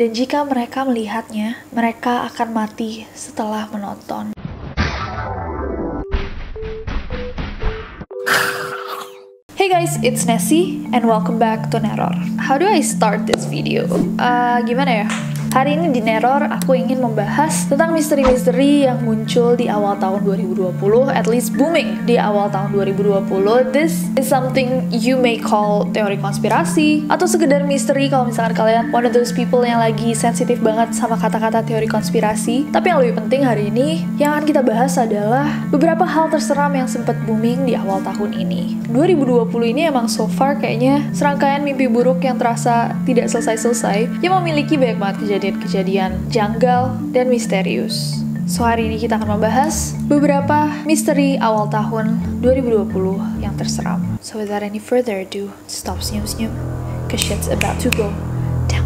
Dan jika mereka melihatnya, mereka akan mati setelah menonton. Hey guys, it's Nessie and welcome back to Neror. How do I start this video? Gimana ya? Hari ini di Neror aku ingin membahas tentang misteri-misteri yang muncul di awal tahun 2020, at least booming di awal tahun 2020. This is something you may call teori konspirasi atau sekedar misteri kalau misalkan kalian one of those people yang lagi sensitif banget sama kata-kata teori konspirasi. Tapi yang lebih penting hari ini yang akan kita bahas adalah beberapa hal terseram yang sempat booming di awal tahun ini. 2020 ini emang so far kayaknya serangkaian mimpi buruk yang terasa tidak selesai-selesai yang memiliki banyak banget kejadian janggal dan misterius. So hari ini kita akan membahas beberapa misteri awal tahun 2020 yang terseram. So without any further ado, stop senyum-senyum, cause shit's about to go down.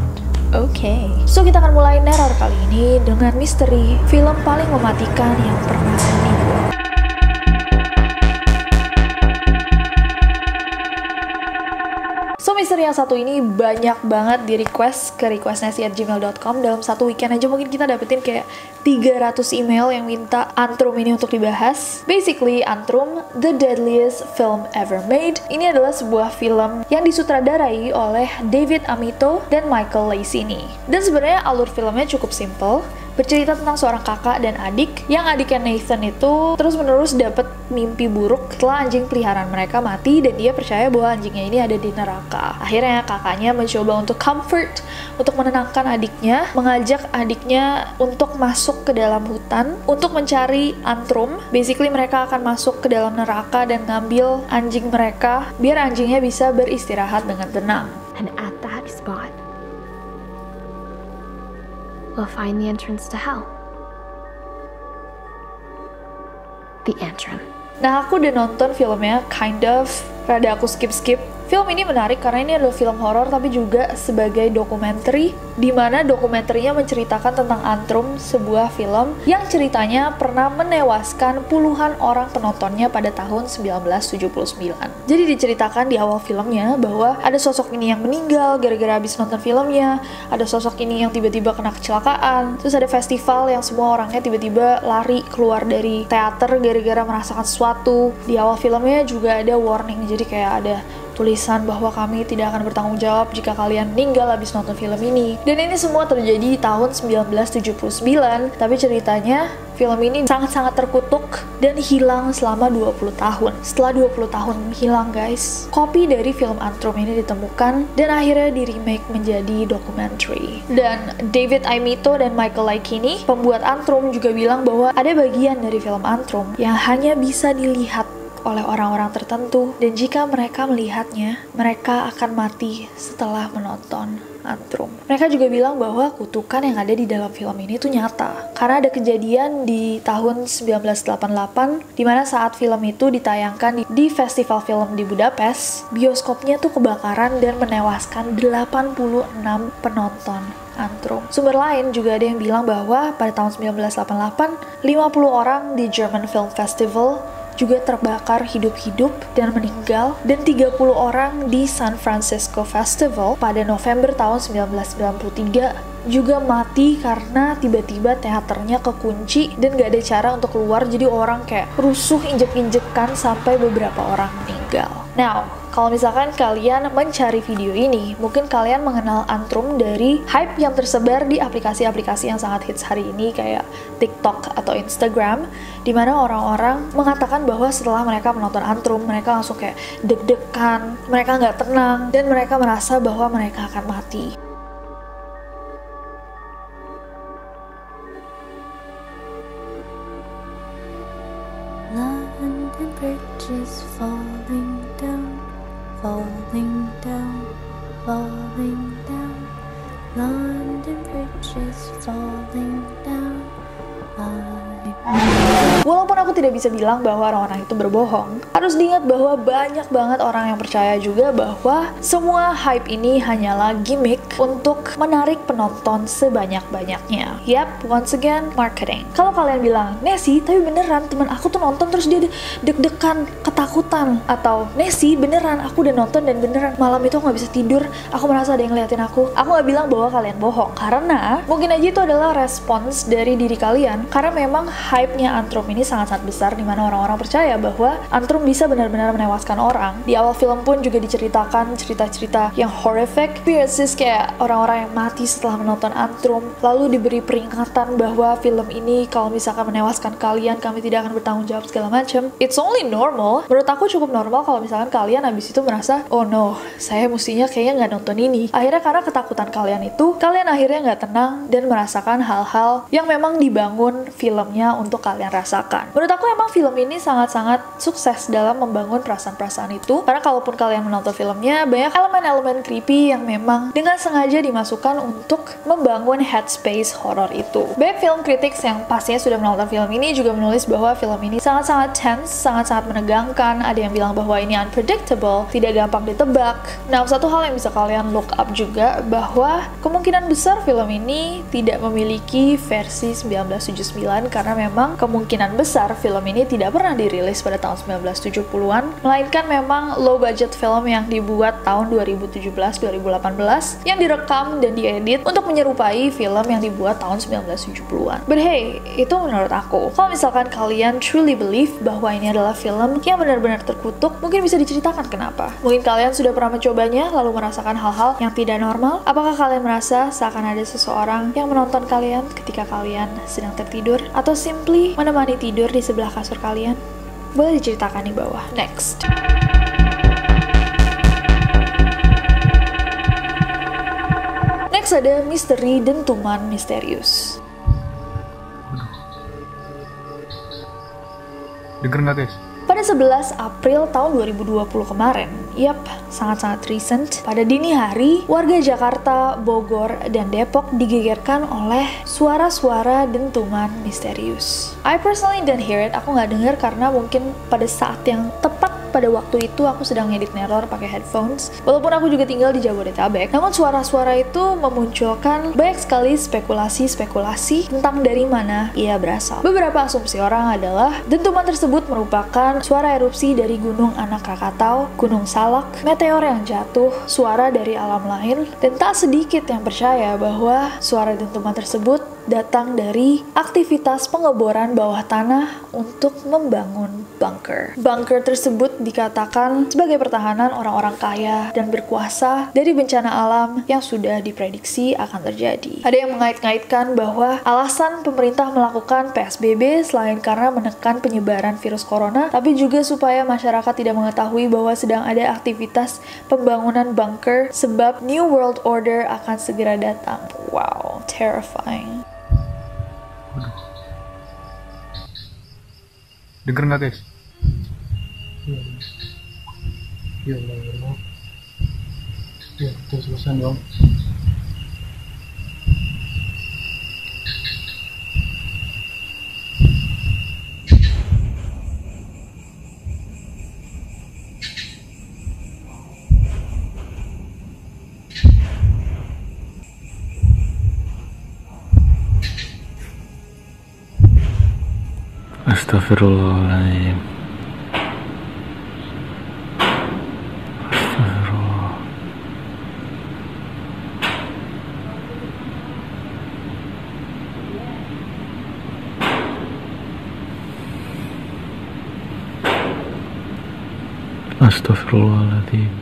Okay. So kita akan mulai neror kali ini dengan misteri film paling mematikan yang pernah dibuat. So, misteri yang satu ini banyak banget di request ke requestnessy@gmail.com. Dalam satu weekend aja mungkin kita dapetin kayak 300 email yang minta Antrum ini untuk dibahas. Basically, Antrum, the deadliest film ever made. Ini adalah sebuah film yang disutradarai oleh David Amito dan Michael Laicini. Dan sebenarnya alur filmnya cukup simple. Bercerita tentang seorang kakak dan adik, yang adiknya Nathan itu terus-menerus dapat mimpi buruk setelah anjing peliharaan mereka mati dan dia percaya bahwa anjingnya ini ada di neraka. Akhirnya kakaknya mencoba untuk comfort, untuk menenangkan adiknya, mengajak adiknya untuk masuk ke dalam hutan untuk mencari Antrum. Basically mereka akan masuk ke dalam neraka dan ngambil anjing mereka biar anjingnya bisa beristirahat dengan tenang. And at that spot, we'll find the entrance to hell. The Antrum. Nah, aku udah nonton filmnya, kind of, rada aku skip-skip. Film ini menarik karena ini adalah film horor tapi juga sebagai dokumenter, di mana dokumenternya menceritakan tentang Antrum, sebuah film yang ceritanya pernah menewaskan puluhan orang penontonnya pada tahun 1979. Jadi diceritakan di awal filmnya bahwa ada sosok ini yang meninggal gara-gara habis nonton filmnya, ada sosok ini yang tiba-tiba kena kecelakaan, terus ada festival yang semua orangnya tiba-tiba lari keluar dari teater gara-gara merasakan sesuatu. Di awal filmnya juga ada warning, jadi kayak ada tulisan bahwa kami tidak akan bertanggung jawab jika kalian meninggal habis nonton film ini. Dan ini semua terjadi di tahun 1979, tapi ceritanya film ini sangat-sangat terkutuk dan hilang selama 20 tahun. Setelah 20 tahun hilang guys, kopi dari film Antrum ini ditemukan dan akhirnya di-remake menjadi dokumenter. Dan David Amito dan Michael Laicini, pembuat Antrum, juga bilang bahwa ada bagian dari film Antrum yang hanya bisa dilihat oleh orang-orang tertentu, dan jika mereka melihatnya, mereka akan mati setelah menonton Antrum. Mereka juga bilang bahwa kutukan yang ada di dalam film ini tuh nyata, karena ada kejadian di tahun 1988 di mana saat film itu ditayangkan di festival film di Budapest, bioskopnya tuh kebakaran dan menewaskan 86 penonton Antrum. Sumber lain juga ada yang bilang bahwa pada tahun 1988, 50 orang di German Film Festival juga terbakar hidup-hidup dan meninggal, dan 30 orang di San Francisco Festival pada November tahun 1993 juga mati karena tiba-tiba teaternya kekunci dan gak ada cara untuk keluar, jadi orang kayak rusuh injek-injekan sampai beberapa orang meninggal. Now, kalau misalkan kalian mencari video ini, mungkin kalian mengenal Antrum dari hype yang tersebar di aplikasi-aplikasi yang sangat hits hari ini kayak TikTok atau Instagram, di mana orang-orang mengatakan bahwa setelah mereka menonton Antrum, mereka langsung kayak deg-degan, mereka nggak tenang, dan mereka merasa bahwa mereka akan mati. London Bridge is falling down, falling down, falling down. London Bridge is falling down. Walaupun aku tidak bisa bilang bahwa orang-orang itu berbohong, harus diingat bahwa banyak banget orang yang percaya juga bahwa semua hype ini hanyalah gimmick untuk menarik penonton sebanyak-banyaknya. Yap, once again, marketing. Kalau kalian bilang, Nessie, tapi beneran teman aku tuh nonton terus dia deg-degan, ketakutan, atau Nessie, beneran aku udah nonton dan beneran malam itu aku gak bisa tidur, aku merasa ada yang ngeliatin aku gak bilang bahwa kalian bohong, karena mungkin aja itu adalah respons dari diri kalian, karena memang hype-nya Antrum ini sangat-sangat besar, dimana orang-orang percaya bahwa Antrum bisa benar-benar menewaskan orang. Di awal film pun juga diceritakan cerita-cerita yang horrific, experiences kayak orang-orang yang mati setelah menonton Antrum, lalu diberi peringatan bahwa film ini kalau misalkan menewaskan kalian, kami tidak akan bertanggung jawab segala macam. It's only normal. Menurut aku cukup normal kalau misalkan kalian habis itu merasa, oh no, saya mestinya kayaknya nggak nonton ini. Akhirnya karena ketakutan kalian itu, kalian akhirnya nggak tenang dan merasakan hal-hal yang memang dibangun filmnya untuk kalian rasakan. Menurut aku emang film ini sangat-sangat sukses dalam membangun perasaan-perasaan itu, karena kalaupun kalian menonton filmnya, banyak elemen-elemen creepy yang memang dengan sengaja dimasukkan untuk membangun headspace horror itu. Banyak film critics yang pastinya sudah menonton film ini juga menulis bahwa film ini sangat-sangat tense, sangat-sangat menegangkan. Ada yang bilang bahwa ini unpredictable, tidak gampang ditebak. Nah, satu hal yang bisa kalian look up juga bahwa kemungkinan besar film ini tidak memiliki versi 1979, karena memang kemungkinan besar film ini tidak pernah dirilis pada tahun 1970-an, melainkan memang low budget film yang dibuat tahun 2017-2018 yang direkam dan diedit untuk menyerupai film yang dibuat tahun 1970-an. But hey, itu menurut aku. Kalau misalkan kalian truly believe bahwa ini adalah film yang benar-benar terkutuk, mungkin bisa diceritakan kenapa. Mungkin kalian sudah pernah mencobanya lalu merasakan hal-hal yang tidak normal. Apakah kalian merasa seakan ada seseorang yang menonton kalian ketika kalian sedang tertidur, atau simply menemani tidur di sebelah kasur kalian? Boleh diceritakan di bawah. Next. Next ada misteri dentuman misterius. Denger nggak guys? Pada 11 April tahun 2020 kemarin, yap, sangat-sangat recent, pada dini hari, warga Jakarta, Bogor, dan Depok digegerkan oleh suara-suara dentuman misterius. I personally didn't hear it, aku nggak dengar karena mungkin pada saat yang tepat pada waktu itu aku sedang ngedit neror pakai headphones, walaupun aku juga tinggal di Jabodetabek. Namun suara-suara itu memunculkan banyak sekali spekulasi-spekulasi tentang dari mana ia berasal. Beberapa asumsi orang adalah dentuman tersebut merupakan suara erupsi dari Gunung Anak Krakatau, Gunung Salak, meteor yang jatuh, suara dari alam lain, dan tak sedikit yang percaya bahwa suara dentuman tersebut datang dari aktivitas pengeboran bawah tanah untuk membangun bunker. Bunker tersebut dikatakan sebagai pertahanan orang-orang kaya dan berkuasa dari bencana alam yang sudah diprediksi akan terjadi. Ada yang mengait-ngaitkan bahwa alasan pemerintah melakukan PSBB selain karena menekan penyebaran virus corona, tapi juga supaya masyarakat tidak mengetahui bahwa sedang ada aktivitas pembangunan bunker sebab New World Order akan segera datang. Wow, terrifying. Denger nggak guys? Ya Allah. Ya, terus terusan dong. Astagfirullahaladzim. Astagfirullah. Astagfirullahaladzim.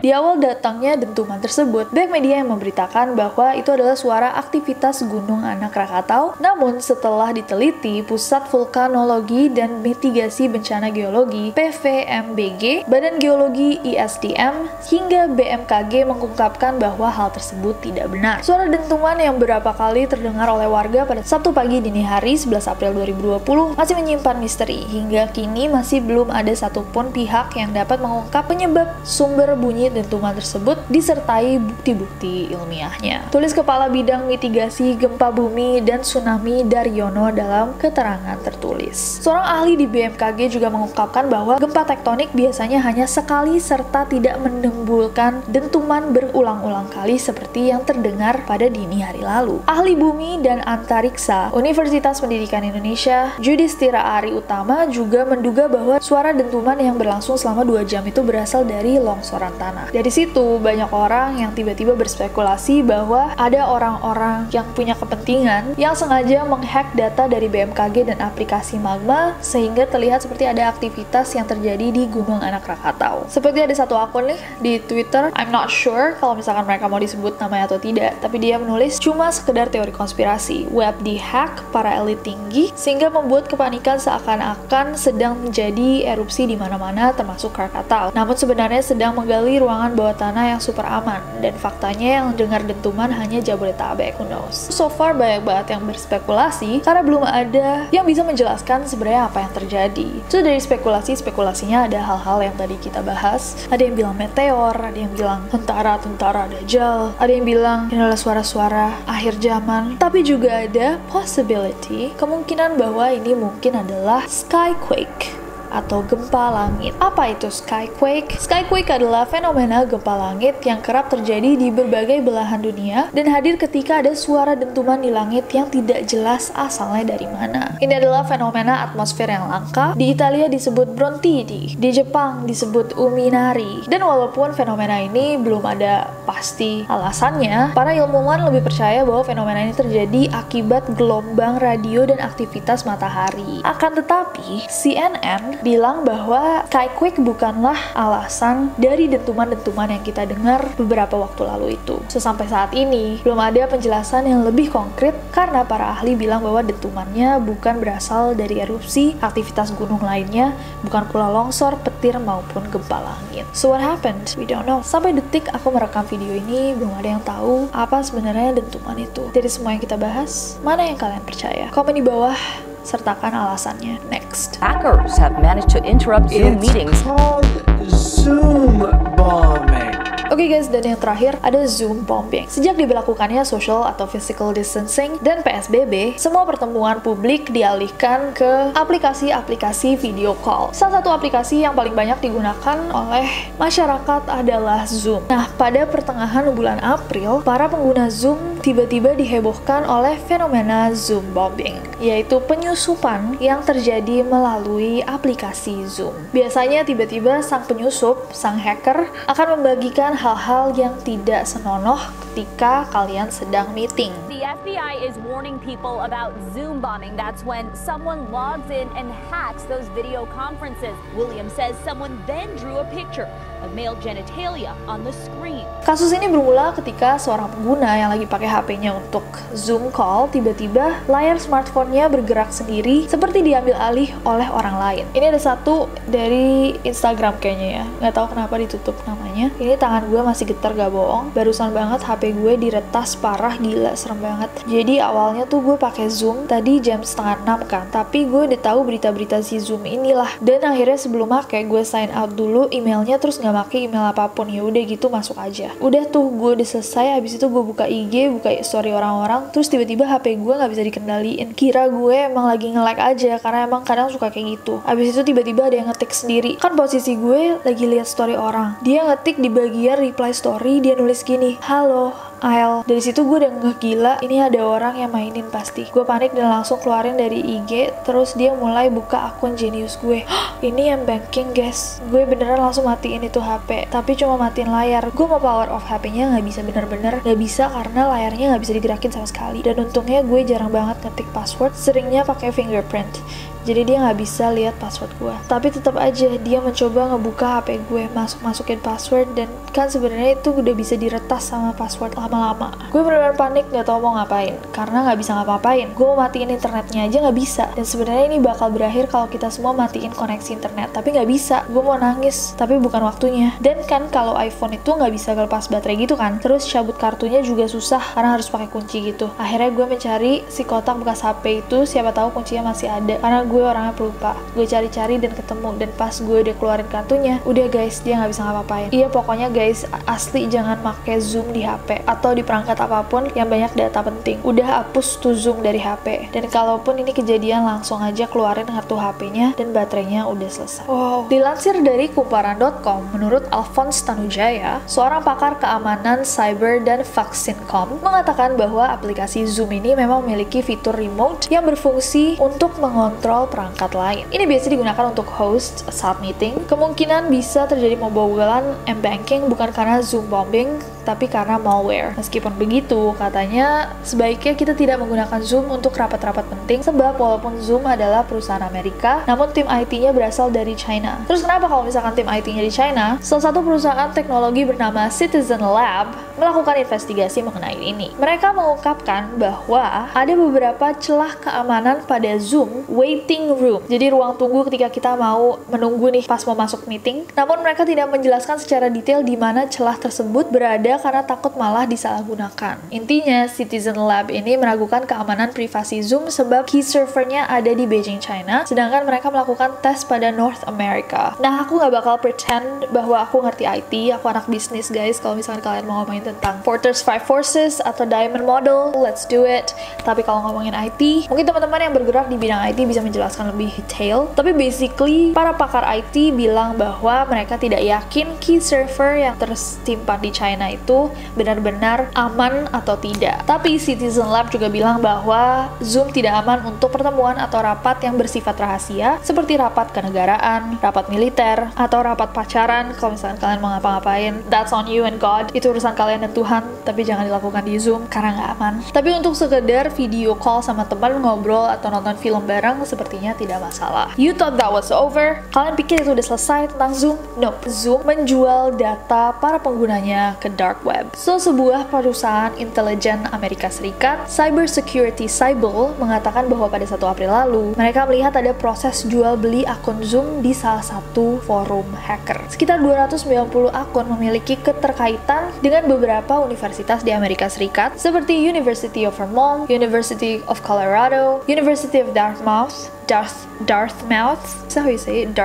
Di awal datangnya dentuman tersebut, banyak media yang memberitakan bahwa itu adalah suara aktivitas Gunung Anak Krakatau. Namun setelah diteliti, Pusat Vulkanologi dan Mitigasi Bencana Geologi (PVMBG), Badan Geologi ISDM, hingga BMKG mengungkapkan bahwa hal tersebut tidak benar. Suara dentuman yang beberapa kali terdengar oleh warga pada Sabtu pagi dini hari 11 April 2020 masih menyimpan misteri. Hingga kini masih belum ada satupun pihak yang dapat mengungkap penyebab sumber bunyi dentuman tersebut disertai bukti-bukti ilmiahnya. Tulis Kepala Bidang Mitigasi Gempa Bumi dan Tsunami Daryono dalam keterangan tertulis. Seorang ahli di BMKG juga mengungkapkan bahwa gempa tektonik biasanya hanya sekali serta tidak menimbulkan dentuman berulang-ulang kali seperti yang terdengar pada dini hari lalu. Ahli Bumi dan Antariksa Universitas Pendidikan Indonesia, Judistira Ari Utama juga menduga bahwa suara dentuman yang berlangsung selama 2 jam itu berasal dari longsoran tanah. Dari situ, banyak orang yang tiba-tiba berspekulasi bahwa ada orang-orang yang punya kepentingan yang sengaja menghack data dari BMKG dan aplikasi Magma sehingga terlihat seperti ada aktivitas yang terjadi di Gunung Anak Rakatau. Seperti ada satu akun nih di Twitter, I'm not sure kalau misalkan mereka mau disebut namanya atau tidak, tapi dia menulis cuma sekedar teori konspirasi, web dihack para elit tinggi sehingga membuat kepanikan seakan-akan sedang menjadi erupsi di mana-mana termasuk Krakatau. Namun sebenarnya sedang menggali ruangan bawah tanah yang super aman dan faktanya yang dengar dentuman hanya Jabodetabek, who knows. So far banyak banget yang berspekulasi karena belum ada yang bisa menjelaskan sebenarnya apa yang terjadi. So dari spekulasinya ada hal-hal yang tadi kita bahas. Ada yang bilang meteor, ada yang bilang tentara Dajjal, ada yang bilang ini adalah suara-suara akhir zaman. Tapi juga ada possibility, kemungkinan bahwa ini mungkin adalah skyquake atau gempa langit. Apa itu skyquake? Skyquake adalah fenomena gempa langit yang kerap terjadi di berbagai belahan dunia dan hadir ketika ada suara dentuman di langit yang tidak jelas asalnya dari mana. Ini adalah fenomena atmosfer yang langka. Di Italia disebut brontidi, di Jepang disebut uminari. Dan walaupun fenomena ini belum ada pasti alasannya, para ilmuwan lebih percaya bahwa fenomena ini terjadi akibat gelombang radio dan aktivitas matahari. Akan tetapi, CNN bilang bahwa skyquake bukanlah alasan dari dentuman-dentuman yang kita dengar beberapa waktu lalu itu. So, sampai saat ini belum ada penjelasan yang lebih konkret karena para ahli bilang bahwa dentumannya bukan berasal dari erupsi, aktivitas gunung lainnya, bukan pula longsor, petir maupun gempa langit. So what happened? We don't know. Sampai detik aku merekam video ini belum ada yang tahu apa sebenarnya dentuman itu. Dari semua yang kita bahas, mana yang kalian percaya? Komen di bawah, sertakan alasannya. Next. Hackers have managed to interrupt Zoom meetings. Called Zoom bombing. Oke guys, dan yang terakhir ada Zoom bombing. Sejak diberlakukannya social atau physical distancing dan PSBB, semua pertemuan publik dialihkan ke aplikasi-aplikasi video call. Salah satu aplikasi yang paling banyak digunakan oleh masyarakat adalah Zoom. Nah, pada pertengahan bulan April, para pengguna Zoom tiba-tiba dihebohkan oleh fenomena Zoom bombing, yaitu penyusupan yang terjadi melalui aplikasi Zoom. Biasanya tiba-tiba sang penyusup, sang hacker, akan membagikan hal-hal yang tidak senonoh ketika kalian sedang meeting. The FBI is warning people about Zoom bombing. That's when someone logs in and hacks those video conferences. Williams says someone then drew a picture of male genitalia on the screen. Kasus ini bermula ketika seorang pengguna yang lagi pakai HP-nya untuk Zoom call, tiba-tiba layar smartphone-nya bergerak sendiri seperti diambil alih oleh orang lain. Ini ada satu dari Instagram kayaknya ya, nggak tahu kenapa ditutup namanya. Ini tangan gue masih getar, gak bohong. Barusan banget HP gue diretas parah, gila, serem banget. Jadi awalnya tuh gue pakai Zoom tadi jam 5:30 kan, tapi gue udah tahu berita-berita si Zoom inilah. Dan akhirnya sebelum pakai gue sign out dulu emailnya, terus nggak pakai email apapun. Ya udah gitu, masuk aja. Udah tuh gue udah selesai, habis itu gue buka IG, buka story orang-orang, terus tiba-tiba HP gue nggak bisa dikendaliin. Kira gue emang lagi nge-lag aja, karena emang kadang suka kayak gitu. Habis itu tiba-tiba ada yang ngetik sendiri. Kan posisi gue lagi lihat story orang. Dia ngetik di bagian reply story, dia nulis gini, "Halo, Ael." Dari situ gue udah ngegila, ini ada orang yang mainin pasti. Gue panik dan langsung keluarin dari IG, terus dia mulai buka akun Genius gue. Ini yang banking guys. Gue beneran langsung matiin itu HP, tapi cuma matiin layar. Gue mau power off HP-nya nggak bisa, bener-bener nggak bisa karena layarnya nggak bisa digerakin sama sekali. Dan untungnya gue jarang banget ngetik password, seringnya pakai fingerprint. Jadi dia nggak bisa lihat password gue. Tapi tetap aja dia mencoba ngebuka HP gue, masukin password, dan kan sebenarnya itu udah bisa diretas sama password lama-lama. Gue benar-benar panik, nggak tahu mau ngapain karena nggak bisa ngapa-ngapain. Gue mau matiin internetnya aja nggak bisa. Dan sebenarnya ini bakal berakhir kalau kita semua matiin koneksi internet, tapi nggak bisa. Gue mau nangis, tapi bukan waktunya. Dan kan kalau iPhone itu nggak bisa lepas baterai gitu kan. Terus cabut kartunya juga susah karena harus pakai kunci gitu. Akhirnya gue mencari si kotak bekas HP itu, siapa tahu kuncinya masih ada. Karena gue orangnya pelupa. Gue cari-cari dan ketemu, dan pas gue udah keluarin kartunya, udah guys, dia nggak bisa ngapa-ngapain. Iya, pokoknya guys, asli jangan pakai Zoom di HP atau di perangkat apapun yang banyak data penting. Udah hapus tuh Zoom dari HP. Dan kalaupun ini kejadian, langsung aja keluarin kartu HP-nya dan baterainya udah selesai. Wow. Dilansir dari kumparan.com, menurut Alphonse Tanujaya, seorang pakar keamanan cyber dan Vaxincom, mengatakan bahwa aplikasi Zoom ini memang memiliki fitur remote yang berfungsi untuk mengontrol perangkat lain. Ini biasa digunakan untuk host saat meeting. Kemungkinan bisa terjadi pembobolan M-Banking bukan karena Zoom bombing, tapi karena malware. Meskipun begitu, katanya sebaiknya kita tidak menggunakan Zoom untuk rapat-rapat penting, sebab walaupun Zoom adalah perusahaan Amerika, namun tim IT-nya berasal dari China. Terus kenapa kalau misalkan tim IT-nya di China? Salah satu perusahaan teknologi bernama Citizen Lab melakukan investigasi mengenai ini. Mereka mengungkapkan bahwa ada beberapa celah keamanan pada Zoom waiting room. Jadi ruang tunggu ketika kita mau menunggu nih pas mau masuk meeting. Namun mereka tidak menjelaskan secara detail di mana celah tersebut berada karena takut malah disalahgunakan. Intinya, Citizen Lab ini meragukan keamanan privasi Zoom sebab key servernya ada di Beijing, China, sedangkan mereka melakukan tes pada North America. Nah, aku nggak bakal pretend bahwa aku ngerti IT, aku anak bisnis guys. Kalau misalkan kalian mau ngomongin tentang Porter's Five Forces atau Diamond Model, let's do it. Tapi kalau ngomongin IT, mungkin teman-teman yang bergerak di bidang IT bisa menjelaskan lebih detail. Tapi basically, para pakar IT bilang bahwa mereka tidak yakin key server yang tersimpan di China itu benar-benar aman atau tidak. Tapi Citizen Lab juga bilang bahwa Zoom tidak aman untuk pertemuan atau rapat yang bersifat rahasia, seperti rapat kenegaraan, rapat militer, atau rapat pacaran. Kalau misalkan kalian mau ngapa-ngapain, that's on you and God. Itu urusan kalian dan Tuhan, tapi jangan dilakukan di Zoom karena nggak aman. Tapi untuk sekedar video call sama teman, ngobrol atau nonton film bareng, sepertinya tidak masalah. You thought that was over? Kalian pikir itu udah selesai tentang Zoom? Nope. Zoom menjual data para penggunanya ke dark web. So, sebuah perusahaan intelijen Amerika Serikat, Cyber Security Sybil, mengatakan bahwa pada 1 April lalu, mereka melihat ada proses jual beli akun Zoom di salah satu forum hacker. Sekitar 290 akun memiliki keterkaitan dengan beberapa universitas di Amerika Serikat, seperti University of Vermont, University of Colorado, University of Dartmouth, so how you say it?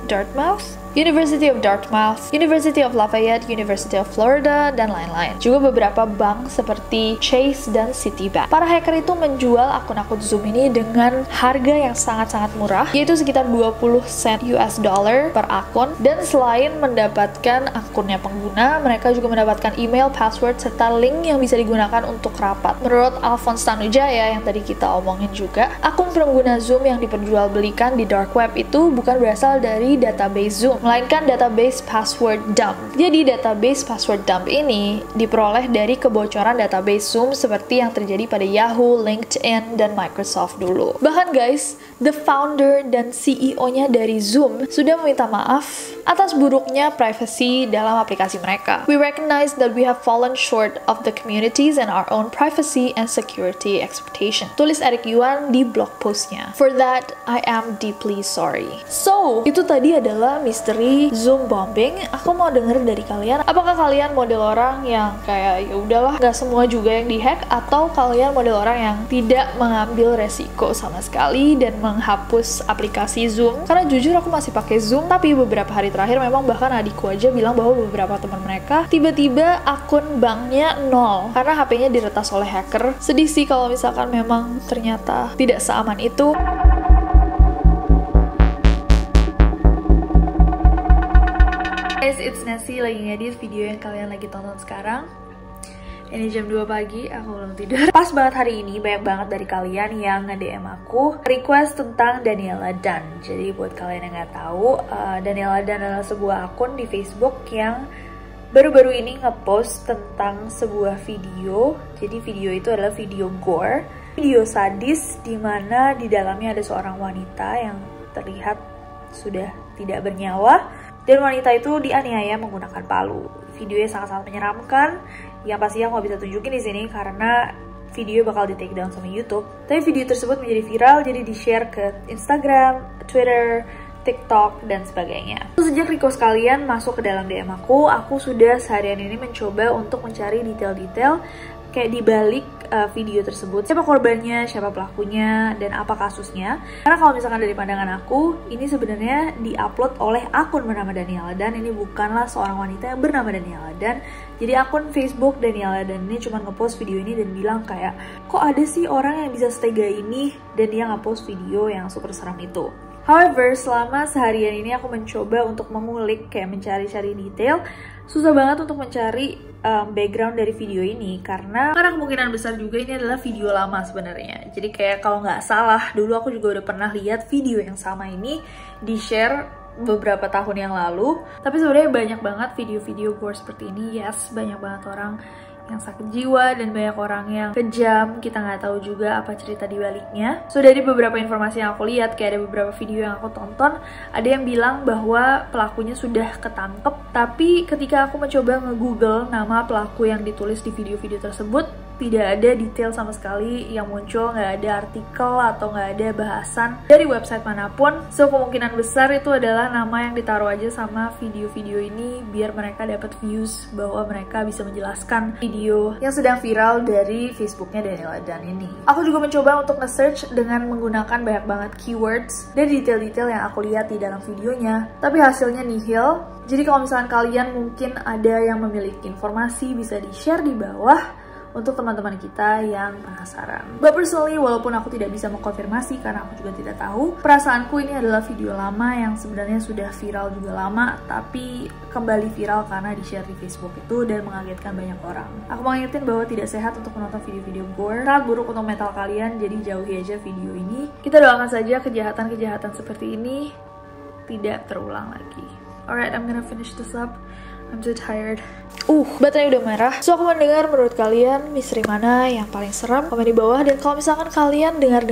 Dartmouth? University of Dartmouth, University of Lafayette, University of Florida, dan lain-lain. Juga beberapa bank seperti Chase dan Citibank. Para hacker itu menjual akun-akun Zoom ini dengan harga yang sangat-sangat murah, yaitu sekitar 20 sen US dollar per akun. Dan selain mendapatkan akunnya pengguna, mereka juga mendapatkan email, password, serta link yang bisa digunakan untuk rapat. Menurut Alphonse Tanujaya yang tadi kita omongin juga, akun pengguna Zoom yang diperjualbelikan di dark web itu bukan berasal dari database Zoom, melainkan database password dump. Jadi database password dump ini diperoleh dari kebocoran database Zoom seperti yang terjadi pada Yahoo, LinkedIn, dan Microsoft dulu. Bahkan guys, the founder dan CEO-nya dari Zoom sudah meminta maaf atas buruknya privacy dalam aplikasi mereka. We recognize that we have fallen short of the communities and our own privacy and security expectation. Tulis Eric Yuan di blog postnya. For that, I am deeply sorry. So, itu tadi adalah misteri Zoom bombing. Aku mau denger dari kalian, apakah kalian model orang yang kayak ya udahlah nggak semua juga yang dihack, atau kalian model orang yang tidak mengambil resiko sama sekali dan menghapus aplikasi Zoom? Karena jujur aku masih pakai Zoom, tapi beberapa hari terakhir memang bahkan adikku aja bilang bahwa beberapa teman mereka tiba-tiba akun banknya nol karena HP-nya diretas oleh hacker. Sedih sih kalau misalkan memang ternyata tidak seaman itu. Guys, it's Nancy lagi ngedit video yang kalian lagi tonton sekarang. Ini jam 2 pagi, aku belum tidur. Pas banget hari ini, banyak banget dari kalian yang nge-DM aku request tentang Daniela Dunn. Jadi buat kalian yang nggak tahu, Daniela Dunn adalah sebuah akun di Facebook yang baru-baru ini ngepost tentang sebuah video. Jadi video itu adalah video gore, video sadis dimana di dalamnya ada seorang wanita yang terlihat sudah tidak bernyawa. Dan wanita itu dianiaya menggunakan palu. Videonya sangat-sangat menyeramkan. Yang pasti aku nggak bisa tunjukin di sini karena video bakal di take down sama YouTube. Tapi video tersebut menjadi viral, jadi di-share ke Instagram, Twitter, TikTok, dan sebagainya. Sejak request kalian masuk ke dalam DM aku sudah seharian ini mencoba untuk mencari detail-detail kayak dibalik video tersebut, siapa korbannya, siapa pelakunya, dan apa kasusnya. Karena kalau misalkan dari pandangan aku, ini sebenarnya diupload oleh akun bernama Daniela Dan. Ini bukanlah seorang wanita yang bernama Daniela Dan. Jadi akun Facebook Daniela Dan ini cuma ngepost video ini dan bilang kayak, kok ada sih orang yang bisa setega ini, dan dia ngepost video yang super seram itu. However, selama seharian ini aku mencoba untuk mengulik, kayak mencari-cari detail. Susah banget untuk mencari background dari video ini karena kemungkinan besar juga ini adalah video lama sebenarnya. Jadi kayak kalau nggak salah, dulu aku juga udah pernah lihat video yang sama ini di-share beberapa tahun yang lalu. Tapi sebenarnya banyak banget video-video gore seperti ini. Yes, banyak banget orang yang sakit jiwa dan banyak orang yang kejam. Kita nggak tahu juga apa cerita di baliknya. So dari beberapa informasi yang aku lihat, kayak ada beberapa video yang aku tonton, ada yang bilang bahwa pelakunya sudah ketangkep. Tapi ketika aku mencoba nge-google nama pelaku yang ditulis di video-video tersebut, tidak ada detail sama sekali yang muncul, nggak ada artikel atau nggak ada bahasan dari website manapun. So kemungkinan besar itu adalah nama yang ditaruh aja sama video-video ini biar mereka dapat views, bahwa mereka bisa menjelaskan video yang sedang viral dari Facebooknya Daniela Dan ini. Aku juga mencoba untuk nge-search dengan menggunakan banyak banget keywords dan detail-detail yang aku lihat di dalam videonya, tapi hasilnya nihil. Jadi kalau misalkan kalian mungkin ada yang memiliki informasi, bisa di-share di bawah untuk teman-teman kita yang penasaran. But personally, walaupun aku tidak bisa mengkonfirmasi karena aku juga tidak tahu, perasaanku ini adalah video lama yang sebenarnya sudah viral juga lama, tapi kembali viral karena di-share di Facebook itu dan mengagetkan banyak orang. Aku mau ngingetin bahwa tidak sehat untuk menonton video-video gore, sangat buruk untuk mental kalian, jadi jauhi aja video ini. Kita doakan saja kejahatan-kejahatan seperti ini tidak terulang lagi. Alright, I'm gonna finish this up. I'm so tired. Baterainya udah merah. So aku mau dengar menurut kalian misteri mana yang paling seram, komen di bawah. Dan kalau misalkan kalian dengar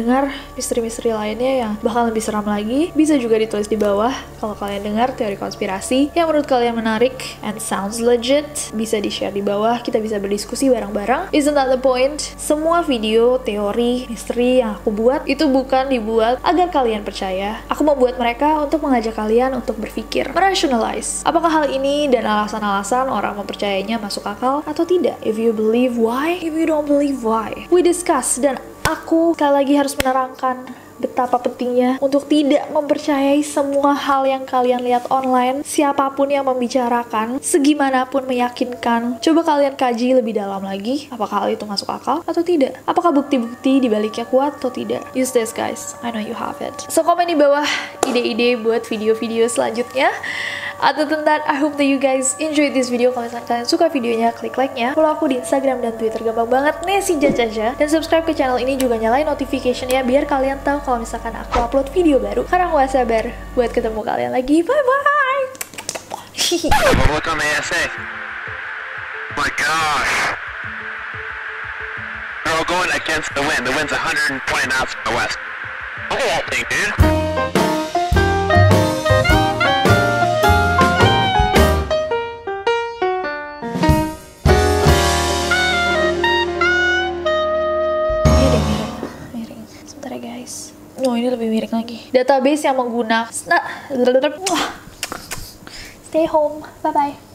misteri-misteri lainnya yang bahkan lebih seram lagi, bisa juga ditulis di bawah. Kalau kalian dengar teori konspirasi yang menurut kalian menarik and sounds legit, bisa di-share di bawah. Kita bisa berdiskusi bareng-bareng. Isn't that the point? Semua video, teori, misteri yang aku buat itu bukan dibuat agar kalian percaya. Aku membuat mereka untuk mengajak kalian untuk berpikir, merationalize. Apakah hal ini dan alasan-alasan orang mempercayainya masuk akal atau tidak? If you believe, why? If you don't believe, why? We discuss, dan aku sekali lagi harus menerangkan betapa pentingnya untuk tidak mempercayai semua hal yang kalian lihat online. Siapapun yang membicarakan, segimanapun meyakinkan, coba kalian kaji lebih dalam lagi, apakah hal itu masuk akal atau tidak? Apakah bukti-bukti dibaliknya kuat atau tidak? Use this guys, I know you have it. So komen di bawah ide-ide buat video-video selanjutnya. Other than that, I hope that you guys enjoyed this video. Kalau misalkan kalian suka videonya, klik like-nya. Follow aku di Instagram dan Twitter, gampang banget, Nessie Jajaja. Dan subscribe ke channel ini, juga nyalain notification-nya biar kalian tahu kalau misalkan aku upload video baru. Karena aku gak sabar buat ketemu kalian lagi. Bye-bye! Look on the ASA. My gosh. They're all going against the wind. The wind's 120 knots from the west. Look at that thing, dude. Oh, ini lebih miring lagi. Database yang menggunakan stay home. Bye bye.